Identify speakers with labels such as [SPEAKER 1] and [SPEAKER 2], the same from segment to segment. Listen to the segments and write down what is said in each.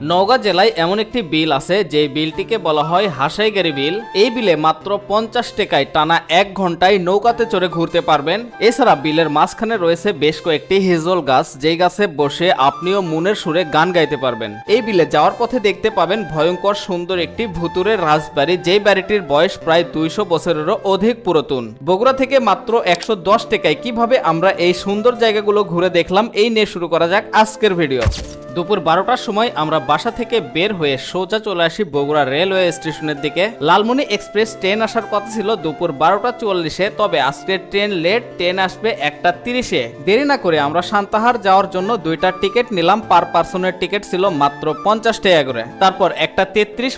[SPEAKER 1] নওগাঁ জেলায় এমন একটি বিল আছে যে বিলটিকে বলা হয় হাসাইগাড়ি বিল। এই বিলে মাত্র 50 টাকায় টানা 1 ঘন্টায় নৌকাতে চড়ে ঘুরতে পারবেন। এছাড়া বিলের মাঝখানে রয়েছে বেশ কয়েকটি হিজল গাছ, যেই গাছে বসে আপনিও মনের সুরে গান গাইতে পারবেন। এই বিলে যাওয়ার পথে দেখতে পাবেন ভয়ঙ্কর সুন্দর একটি ভুতুরের রাজবাড়ি, যেই বাড়িটির বয়স প্রায় 200 বছরেরও অধিক পুরাতন। বগুড়া থেকে মাত্র 110 টাকায় কিভাবে আমরা এই সুন্দর জায়গাগুলো ঘুরে দেখলাম, এই নিয়ে শুরু করা যাক আজকের ভিডিও। দুপুর 12টার সময় আমরা বাসা থেকে বের হয়ে সোজা চলে আসি বগুড়া রেলওয়ে স্টেশনের দিকে। লালমনি এক্সপ্রেস ট্রেন আসার কথা ছিল দুপুর 12টা 40-এ, তবে আজকের ট্রেন লেট, ট্রেন আসবে 1টা 30-এ। দেরি না করে আমরা সান্তাহার যাওয়ার জন্য 2টা টিকিট নিলাম। পার পার্সনের টিকিট ছিল মাত্র 50 টাকা করে। তারপর 1টা 33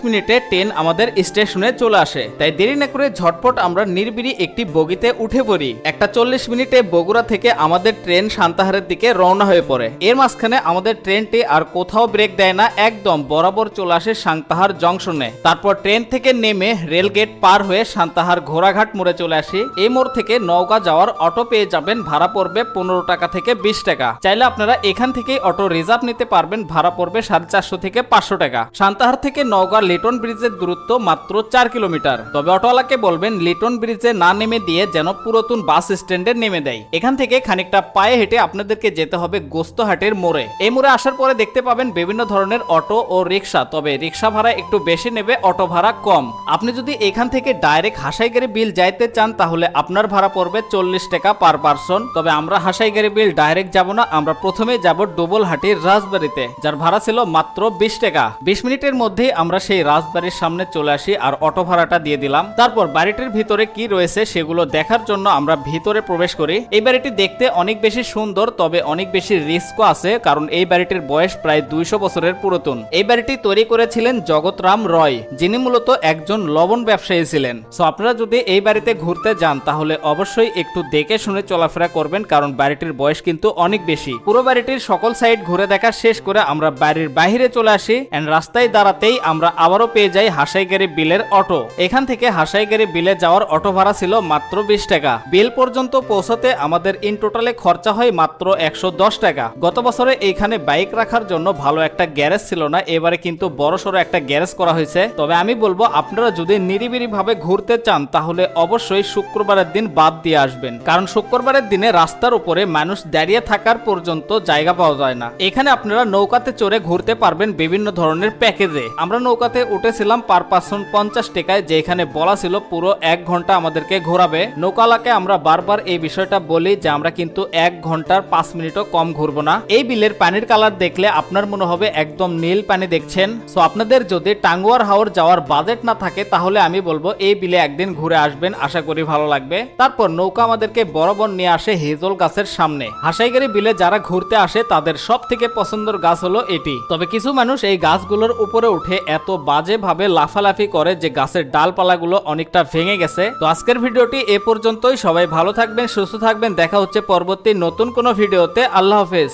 [SPEAKER 1] ট্রেন আমাদের স্টেশনে চলে আসে, তাই দেরি না করে ঝটপট আমরা নির্বিড়ি একটি বগিতে উঠে পড়ি। 1টা 40 বগুড়া থেকে আমাদের ট্রেন সান্তাহারের দিকে রওনা হয়ে পড়ে। এর মাঝখানে আমাদের ট্রেনটি আর কোথাও ব্রেক দেয় না, একদম বরাবর চলে আসে সান্তাহার জংশনে। তারপর ট্রেন থেকে নেমে রেলগেট পার হয়ে সান্তাহার ঘোড়াঘাট মোড়ে চলে আসি। এই মোড় থেকে নওগাঁ যাওয়ার অটো পেয়ে যাবেন, ভাড়া পড়বে 15 টাকা থেকে 20 টাকা। চাইলে আপনারা এখান থেকেই অটো রিজার্ভ নিতে পারবেন, ভাড়া পড়বে 450 থেকে 500 টাকা। সান্তাহার থেকে নওগাঁ লিটন ব্রিজের দূরত্ব মাত্র 4 কিলোমিটার। তবে অটোওয়ালাকে বলবেন লিটন ব্রিজে না নেমে দিয়ে যেন পুরাতন বাস স্ট্যান্ডে নেমে দেয়। এখান থেকে খানিকটা পায়ে হেঁটে আপনাদেরকে যেতে হবে গোস্তহাটের মোড়ে। এই মোড়ে আসার পরে দেখতে পাবেন বিভিন্ন ধরনের অটো ও রিক্সা, তবে রিক্সা ভাড়া একটু বেশি নেবে, অটো ভাড়া কম। আপনি যদি এখান থেকে ডাইরেক্ট হাসাইগাড়ি বিল যাইতে চান তাহলে আপনার ভাড়া পড়বে 40 টাকা পার পারসন। তবে আমরা হাসাইগাড়ি বিল ডাইরেক্ট যাব না, আমরা প্রথমে যাব ডবলহাটির রাজবাড়িতে, যার ভাড়া ছিল মাত্র 20 টাকা। 20 মিনিটের মধ্যেই আমরা সেই রাজবাড়ির সামনে চলে আসি আর অটো ভাড়াটা দিয়ে দিলাম। তারপর বাড়িটির ভিতরে কি রয়েছে সেগুলো দেখার জন্য আমরা ভিতরে প্রবেশ করি। এই বাড়িটি দেখতে অনেক বেশি সুন্দর, তবে অনেক বেশি রিস্কও আছে, কারণ এই বাড়িটির বয়স প্রায় 200 বছরের পুরাতন। এই বাড়িটি তৈরি করেছিলেন জগৎরাম রয়, যিনি মূলত একজন লবণ ব্যবসায়ী ছিলেন। সো আপনারা যদি এই বাড়িতে ঘুরতে যান তাহলে অবশ্যই একটু দেখে শুনে চলাফেরা করবেন, কারণ বাড়িটির বয়স কিন্তু অনেক বেশি। পুরো বাড়িটির সকল সাইড ঘুরে দেখা শেষ করে আমরা বাড়ির বাইরে চলে আসি, এন্ড রাস্তায় দাঁড়াতেই আমরা আবারও পেয়ে যাই হাসাইগাড়ি বিলের অটো। এখান থেকে হাসাইগাড়ি বিলে যাওয়ার অটো ভাড়া ছিল মাত্র 20 টাকা। বিল পর্যন্ত পৌঁছাতে আমাদের ইন টোটালে খরচা হয় মাত্র 110 টাকা। গত বছরে এইখানে বাইক রাখার জন্য ভালো একটা গ্যারেজ ছিল না, এবারে কিন্তু বড়সড় একটা গ্যারেজ করা হয়েছে। তবে আমি বলবো আপনারা যদি নিরিবিলি ভাবে ঘুরতে চান তাহলে অবশ্যই শুক্রবারের দিন বাদ দিয়ে আসবেন, কারণ শুক্রবারের দিনে রাস্তার উপরে মানুষ দাঁড়িয়ে থাকার পর্যন্ত জায়গা পাওয়া যায় না। এখানে আপনারা নৌকাতে চড়ে ঘুরতে পারবেন বিভিন্ন ধরনের প্যাকেজে। আমরা নৌকাতে উঠেছিলাম পার পারসন 50 টাকায়, যেখানে বলা ছিল পুরো 1 ঘন্টা আমাদেরকে ঘোরাবে। নৌকালাকে আমরা বারবার এই বিষয়টা বলি যে আমরা কিন্তু 1 ঘন্টার 5 মিনিটও কম ঘুরবো না। এই বিলের পানির কালার দেখলে আপনার মনে হবে একদম নীল পানি দেখছেন। সো আপনাদের যদি টাঙ্গুয়ার হাওর যাওয়ার বাজেট না থাকে তাহলে আমি বলবো এই বিলে একদিন ঘুরে আসবেন, আশা করি ভালো লাগবে। তারপর নৌকা আমাদেরকে বরাবর নিয়ে আসে হিজল গাছের সামনে। হাসাইগাড়ি বিলে যারা ঘুরতে আসে তাদের সব থেকে পছন্দের গাছ হলো এটি। তবে কিছু মানুষ এই গাছগুলোর উপরে উঠে এত বাজে ভাবে লাফালাফি করে যে গাছের ডালপালাগুলো অনেকটা ভেঙে গেছে। তো আজকের ভিডিওটি এ পর্যন্তই। সবাই ভালো থাকবেন, সুস্থ থাকবেন, দেখা হচ্ছে পরবর্তী নতুন কোনো ভিডিওতে। আল্লাহ হাফেজ।